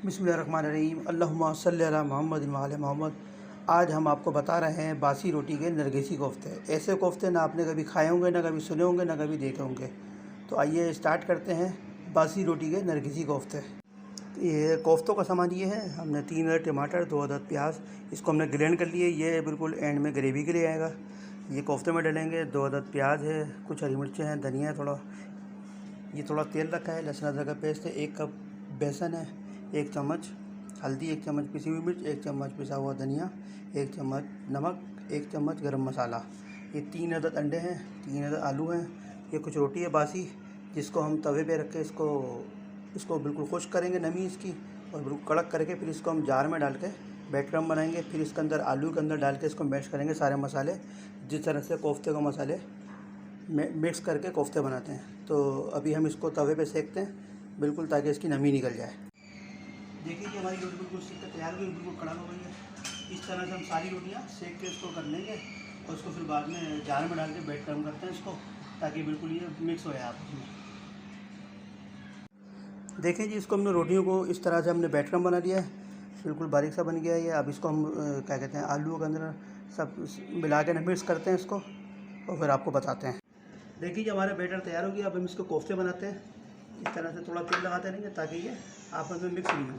बिस्मिल्लाहिर्रहमानिर्रहीम अल्लाहुम्मा सल्लि अला मुहम्मद व आले मोहम्मद। आज हम आपको बता रहे हैं बासी रोटी के नरगिसी कोफ्ते। ऐसे कोफ्ते ना आपने कभी खाए होंगे, ना कभी सुने होंगे, ना कभी देखे होंगे। तो आइए स्टार्ट करते हैं बासी रोटी के नरगिसी कोफ्ते। ये कोफ्तों का सामान ये है, हमने 3 अदद टमाटर, 2 अदद प्याज, इसको हमने ग्राइंड कर लिए। ये बिल्कुल एंड में ग्रेवी के लिए आएगा। ये कोफ्ते में डालेंगे। 2 अदद प्याज है, कुछ हरी मिर्चें हैं, धनिया है थोड़ा, ये थोड़ा तेल रखा है, लहसुन अदरक का पेस्ट है, 1 कप बेसन है, 1 चम्मच हल्दी, 1 चम्मच पिसी हुई मिर्च, 1 चम्मच पिसा हुआ धनिया, 1 चम्मच नमक, 1 चम्मच गरम मसाला। ये 3 अदद अंडे हैं, 3 अदद आलू हैं। ये कुछ रोटी है बासी, जिसको हम तवे पे रख के इसको बिल्कुल खुश्क करेंगे, नमी इसकी, और बिल्कुल कड़क करके फिर इसको हम जार में डाल के बैटर बनाएंगे। फिर इसके अंदर आलू के अंदर डाल के इसको मैश करेंगे सारे मसाले, जिस तरह से कोफ्ते को मसाले मिक्स करके कोफ्ते बनाते हैं। तो अभी हम इसको तवे पे सेकते हैं बिल्कुल, ताकि इसकी नमी निकल जाए। देखिए कि हमारी रोटी बिल्कुल सीख कर तैयार हो गई, बिल्कुल कड़क हो गई है। इस तरह से हम सारी रोटियां सेक के इसको कर लेंगे और इसको फिर बाद में जार में डाल के बैटर हम करते हैं इसको, ताकि बिल्कुल ये मिक्स हो जाए आपस में। देखिए जी, इसको हमने रोटियों को इस तरह से हमने बैटर बना लिया है, बिल्कुल बारीक सा बन गया है ये। अब इसको हम क्या कहते हैं, आलू के अंदर सब मिला के मिक्स करते हैं इसको, और फिर आपको बताते हैं। देखिए जी, हमारा बैटर तैयार हो गया। अब हम इसको कोफ्ते बनाते हैं। इस तरह से थोड़ा तेल लगाते रहेंगे ताकि ये आपस में मिक्स नहीं हो।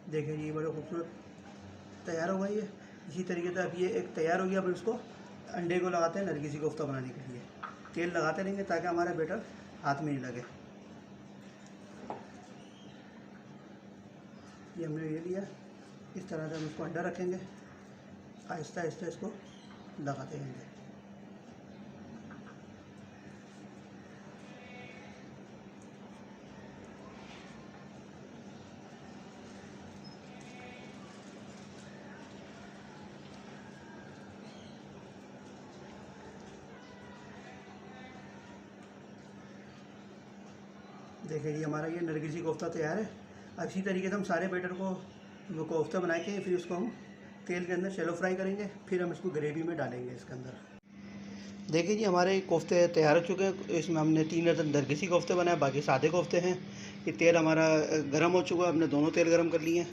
देखिए जी, बड़ा खूबसूरत तैयार हो गई है। इसी तरीके से अब ये एक तैयार हो गया। अब इसको अंडे को लगाते हैं नरगिसी कोफ्ता बनाने के लिए। तेल लगाते रहेंगे ताकि हमारा बैटर हाथ में नहीं लगे। ये हमने ले लिया। इस तरह से हम इसको अंडा रखेंगे, आहिस्ता आहिस्ता इसको लगाते रहेंगे। देखिए जी, हमारा ये नरगिसी कोफ्ता तैयार है। अब इसी तरीके से हम सारे बैटर को वो कोफ्ता बना के फिर उसको हम तेल के अंदर शैलो फ्राई करेंगे। फिर हम इसको ग्रेवी में डालेंगे इसके अंदर। देखिए जी, हमारे कोफ्ते तैयार हो चुके हैं। इसमें हमने 3 अदद नरगिसी कोफ्ते बनाए, बाकी सादे कोफ्ते हैं। ये तेल हमारा गर्म हो चुका है, हमने दोनों तेल गर्म कर लिए हैं।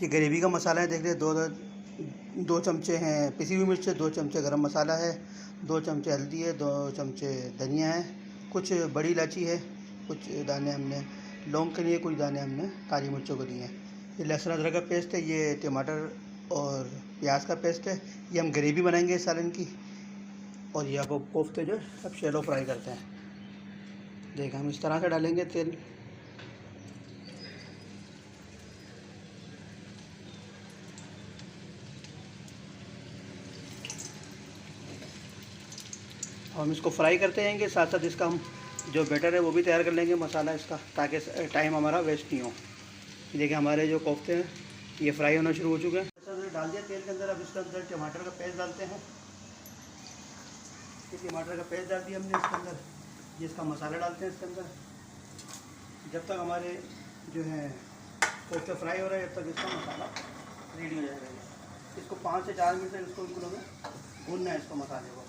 ये ग्रेवी का मसाला है, देख लीजिए। 2 चमचे हैं पिसी हुई मिर्च, 2 चमचे गरम मसाला है, 2 चमचे हल्दी है, 2 चमचे धनिया है, कुछ बड़ी इलायची है, कुछ दाने हमने लौंग के लिए, कुछ दाने हमने काली मिर्चों को दिए हैं। ये लहसुन अदरक का पेस्ट है, ये टमाटर और प्याज का पेस्ट है। ये हम ग्रेवी बनाएंगे सालन की। और ये आपको कोफ्ते जो सब शैलो फ्राई करते हैं। देखिए, हम इस तरह से डालेंगे तेल। हम इसको फ्राई करते रहेंगे, साथ साथ इसका हम जो बैटर है वो भी तैयार कर लेंगे, मसाला इसका, ताकि टाइम हमारा वेस्ट नहीं हो। देखिए, हमारे जो कोफ्ते हैं ये फ्राई होना शुरू हो चुके हैं। डाल दिया तेल के अंदर। अब इसके अंदर टमाटर का पेस्ट डालते हैं। ये टमाटर का पेस्ट डाल दिया हमने इसके अंदर। ये इसका मसाला डालते हैं इसके अंदर। जब तक हमारे जो है कोफ्ते फ्राई हो रहे हैं, जब तक इसका मसाला रेडी हो जाएगा। इसको 5 से 4 मिनट तक इसको बिल्कुल हमें भूनना है, इसको मसाले को।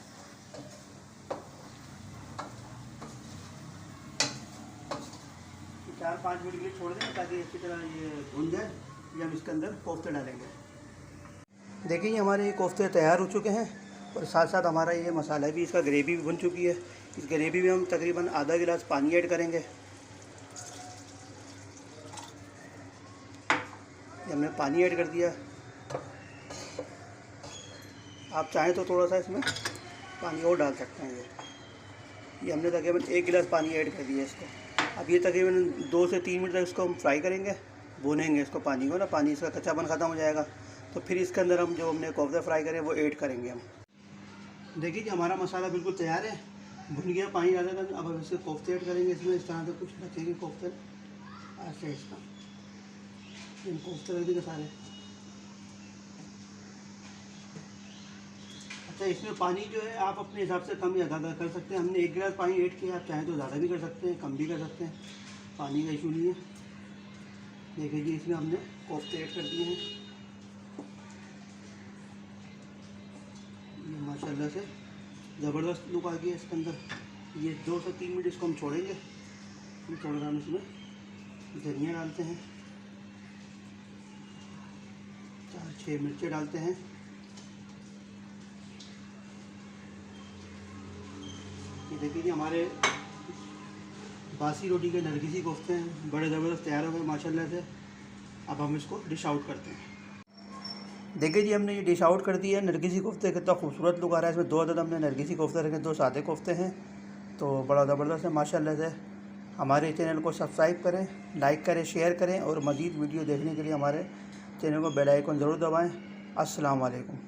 4-5 मिनट के लिए छोड़ देंगे ताकि अच्छी तरह ये भून जाए। ये हम इसके अंदर कोफ्ते डालेंगे। देखिए, हमारे ये कोफ्ते तैयार हो चुके हैं, और साथ साथ हमारा ये मसाला भी, इसका ग्रेवी भी बन चुकी है। इस ग्रेवी में हम तकरीबन आधा गिलास पानी ऐड करेंगे। ये हमने पानी ऐड कर दिया। आप चाहें तो थोड़ा सा इसमें पानी और डाल सकते हैं। ये हमने तकरीबन 1 गिलास पानी ऐड कर दिया इसको। अब ये तकरीबन 2 से 3 मिनट तक इसको हम फ्राई करेंगे, भूनेंगे इसको, पानी को ना, पानी इसका कच्चापन ख़त्म हो जाएगा। तो फिर इसके अंदर हम जो हमने कोफ्ते फ्राई करे वो ऐड करेंगे हम। देखिए कि हमारा मसाला बिल्कुल तैयार है, भुन गया पानी डालकर। अब हम इसके कोफ्ते ऐड करेंगे इसमें। इस तरह से कुछ बचेंगे कोफ्ते, ऐसे इसका इन कोफ्ते रख देंगे सारे। अच्छा, इसमें पानी जो है आप अपने हिसाब से कम या ज़्यादा कर सकते हैं। हमने 1 गिलास पानी ऐड किया, आप चाहें तो ज़्यादा भी कर सकते हैं, कम भी कर सकते हैं, पानी का इशू नहीं है। देखिए जी, इसमें हमने कोफ्ते ऐड कर दिए हैं। ये माशाल्लाह से ज़बरदस्त लुक आ गया इसके अंदर। ये 2 से 3 मिनट इसको हम छोड़ेंगे। थोड़ा सा इसमें धनिया डालते हैं, 4-6 मिर्चें डालते हैं। ये देखिए जी हमारे बासी रोटी के नरगिसी कोफ्ते हैं, बड़े ज़बरदस्त तैयार हो गए माशाल्लाह से। अब हम इसको डिश आउट करते हैं। देखिए जी हमने ये डिश आउट कर दिया है। नरगिसी कोफ्ते कितना खूबसूरत लुक आ रहा है इसमें। 2 अदद हमने नरगिसी कोफ्ते रखे, 2 सादे कोफ्ते हैं, तो बड़ा ज़बरदस्त है माशाल्लाह से। हमारे चैनल को सब्सक्राइब करें, लाइक करें, शेयर करें और मज़ीद वीडियो देखने के लिए हमारे चैनल को बेल आइकन ज़रूर दबाएँ। अस्सलाम वालेकुम।